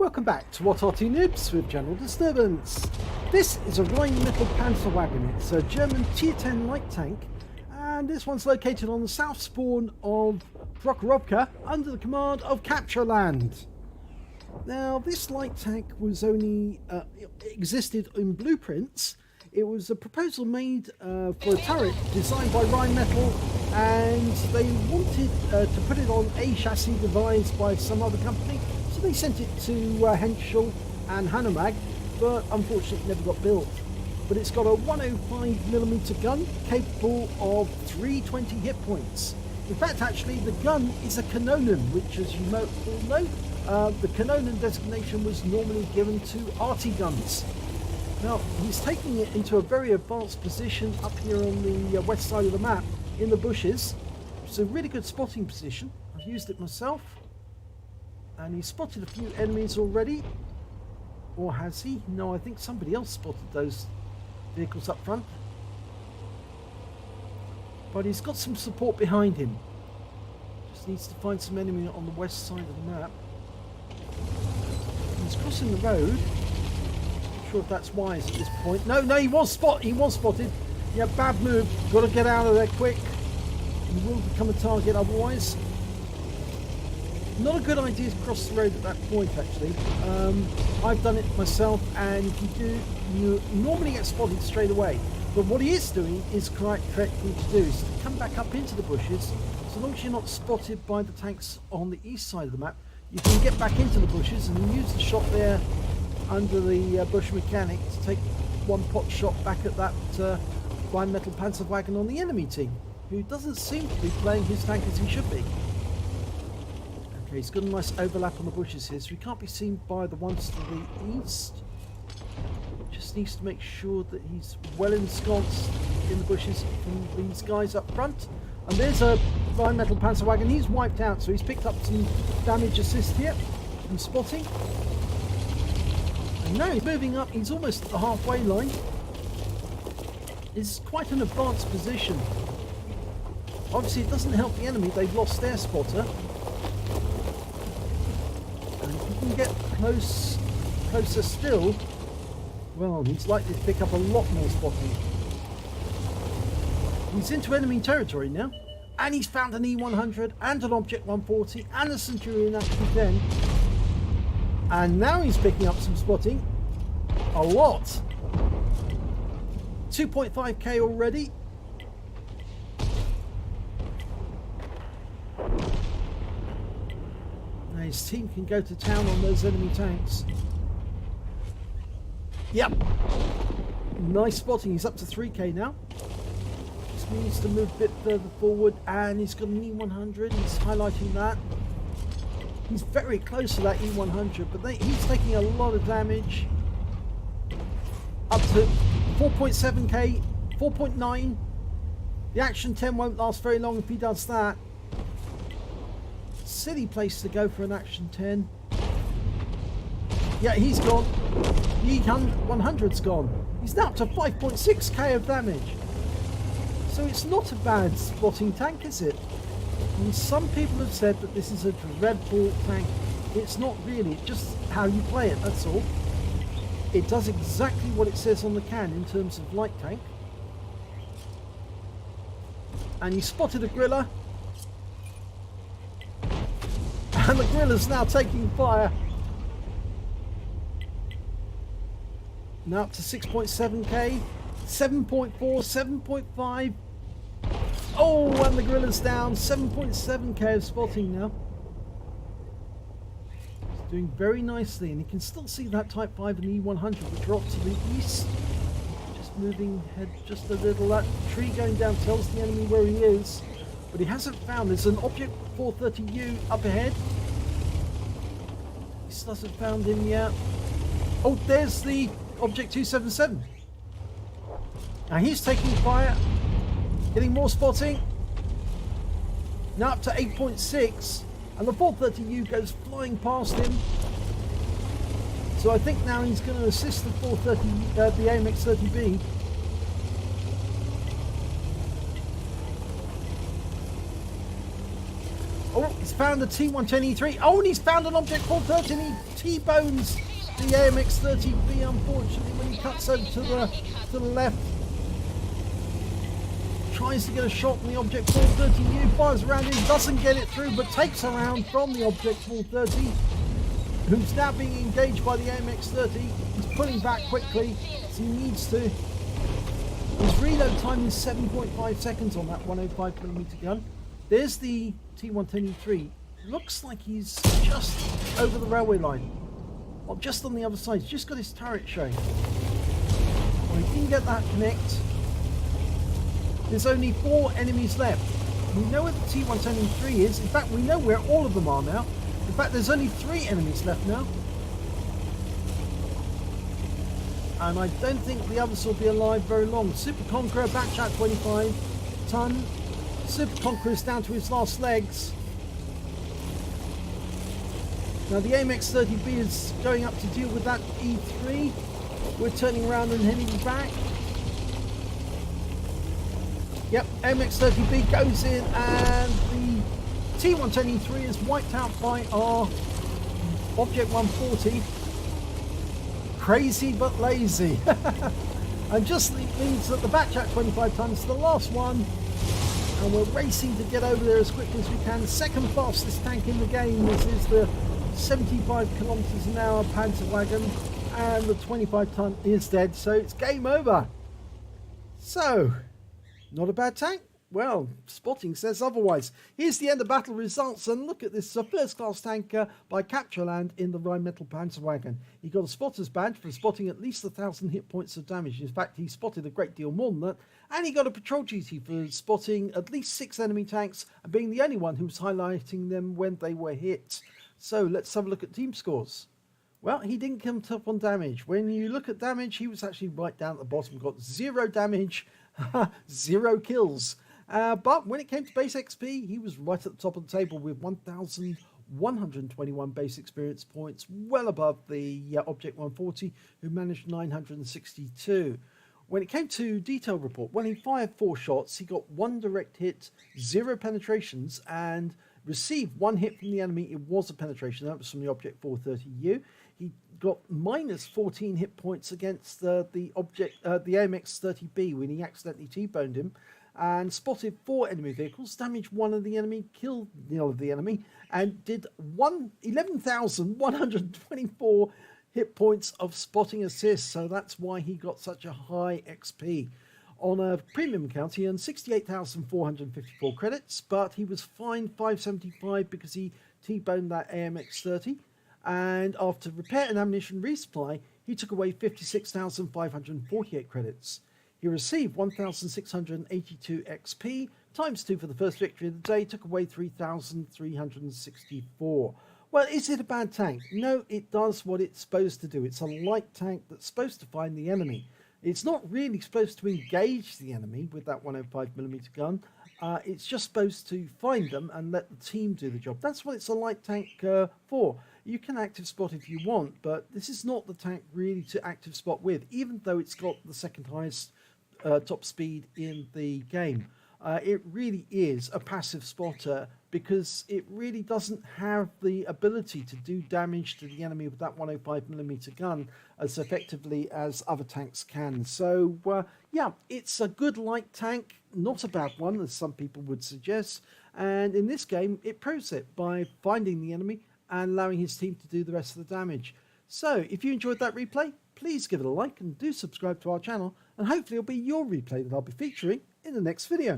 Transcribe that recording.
Welcome back to what Arty Noobs with General Disturbance. This is a Rheinmetall Panzerwagen. It's a German Tier 10 light tank, and this one's located on the south spawn of Prokhorovka under the command of captroland. Now, this light tank was only existed in blueprints. It was a proposal made for a turret designed by Rheinmetall, and they wanted to put it on a chassis devised by some other company. So they sent it to Henschel and Hanomag, but unfortunately it never got built. But it's got a 105mm gun capable of 320 hit points. In fact, actually, the gun is a Kanonen, which, as you all know, the Kanonen designation was normally given to Arty guns. Now, he's taking it into a very advanced position up here on the west side of the map, in the bushes. It's a really good spotting position. I've used it myself. And he's spotted a few enemies already. Or has he? No, I think somebody else spotted those vehicles up front. But he's got some support behind him. Just needs to find some enemy on the west side of the map. He's crossing the road. Not sure if that's wise at this point. No, he was spotted. Yeah, bad move. Got to get out of there quick. He will become a target otherwise. Not a good idea to cross the road at that point, actually. I've done it myself, and you normally get spotted straight away. But what he is doing is correct thing to do, is to come back up into the bushes. So long as you're not spotted by the tanks on the east side of the map, you can get back into the bushes and use the shot there under the bush mechanic to take one pot shot back at that Rheinmetall Panzerwagen on the enemy team, who doesn't seem to be playing his tank as he should be. Okay, he's got a nice overlap on the bushes here, so he can't be seen by the ones to the east. Just needs to make sure that he's well ensconced in the bushes from these guys up front. And there's a Rheinmetall Panzerwagen. He's wiped out, so he's picked up some damage assist here from spotting. And now he's moving up. He's almost at the halfway line. It's quite an advanced position. Obviously, it doesn't help the enemy. They've lost their spotter. And if he can get closer still, well, he's likely to pick up a lot more spotting. He's into enemy territory now, and he's found an E100 and an Object 140 and a Centurion Action 10. And now he's picking up some spotting. A lot. 2.5k already. Now his team can go to town on those enemy tanks. Yep. Nice spotting. He's up to 3k now. Just needs to move a bit further forward, and he's got an E100. He's highlighting that. He's very close to that E100, but he's taking a lot of damage. Up to 4.7k, 4.9. The Action 10 won't last very long if he does that. Silly place to go for an Action 10. Yeah, he's gone. The E100's gone. He's now up to 5.6k of damage. So it's not a bad spotting tank, is it? And some people have said that this is a dreadful tank. It's not really, it's just how you play it, that's all. It does exactly what it says on the can in terms of light tank. And he spotted a griller. And the griller's now taking fire. Now up to 6.7k, 7.4, 7.5. Oh, and the griller's down. 7.7k of spotting now. He's doing very nicely, and you can still see that Type 5 and E100, which are off to the east. Just moving ahead just a little. That tree going down tells the enemy where he is, but he hasn't found. There's an Object 430U up ahead. He still hasn't found him yet. Oh, there's the Object 277. Now he's taking fire, getting more spotting. Now up to 8.6, and the 430U goes flying past him. So I think now he's going to assist the 430, the AMX-30B. Oh, he's found the T110E3. Oh, and he's found an Object 430 and he T-bones the AMX30B, unfortunately, when he cuts over to the left. Tries to get a shot on the Object 430U, fires around him, doesn't get it through, but takes a round from the Object 430, who's now being engaged by the AMX30. He's pulling back quickly, as he needs to. His reload time is 7.5 seconds on that 105mm gun. There's the T110E3. Looks like he's just over the railway line. Well, just on the other side. He's just got his turret showing. Well, he didn't get that connect. There's only 4 enemies left. We know where the T110E3 is. In fact, we know where all of them are now. In fact, there's only 3 enemies left now. And I don't think the others will be alive very long. Super Conqueror, backchat 25 ton. Super Conqueror is down to his last legs. Now the AMX30B is going up to deal with that E3. We're turning around and heading back. Yep, AMX30B goes in and the T110E3 is wiped out by our Object 140. Crazy but lazy. And just means that the backchat 25 tons, the last one. And we're racing to get over there as quickly as we can. Second fastest tank in the game. This is the 75 kilometers an hour Panzerwagen, and the 25 ton is dead, so it's game over. So, not a bad tank? Well, spotting says otherwise. Here's the end of battle results, and look at this. It's a first class tanker by captroland in the Rheinmetall Panzerwagen. He got a spotter's badge for spotting at least 1,000 hit points of damage. In fact, he spotted a great deal more than that. And he got a patrol duty for spotting at least 6 enemy tanks and being the only one who was highlighting them when they were hit. So let's have a look at team scores. Well, he didn't come top on damage. When you look at damage, he was actually right down at the bottom. Got 0 damage, 0 kills. But when it came to base XP, he was right at the top of the table with 1,121 base experience points, well above the Object 140, who managed 962. When it came to detail report, when he fired 4 shots, he got 1 direct hit, 0 penetrations, and received 1 hit from the enemy. It was a penetration. That was from the Object 430U. He got minus 14 hit points against the AMX30B when he accidentally T-boned him, and spotted 4 enemy vehicles, damaged 1 of the enemy, killed nil of the enemy, and did 11,124 hit points of spotting assist. So that's why he got such a high XP. On a premium account, he earned 68,454 credits, but he was fined 575 because he T-boned that AMX30. And after repair and ammunition resupply, he took away 56,548 credits. He received 1,682 XP, times 2 for the first victory of the day, took away 3,364. Well, is it a bad tank? No, it does what it's supposed to do. It's a light tank that's supposed to find the enemy. It's not really supposed to engage the enemy with that 105mm gun. It's just supposed to find them and let the team do the job. That's what it's a light tank for. You can active spot if you want, but this is not the tank really to active spot with, even though it's got the second highest top speed in the game. It really is a passive spotter because it really doesn't have the ability to do damage to the enemy with that 105mm gun as effectively as other tanks can. So yeah, it's a good light tank, not a bad one as some people would suggest, and in this game it proves it by finding the enemy and allowing his team to do the rest of the damage. So if you enjoyed that replay, please give it a like and do subscribe to our channel, and hopefully it'll be your replay that I'll be featuring in the next video.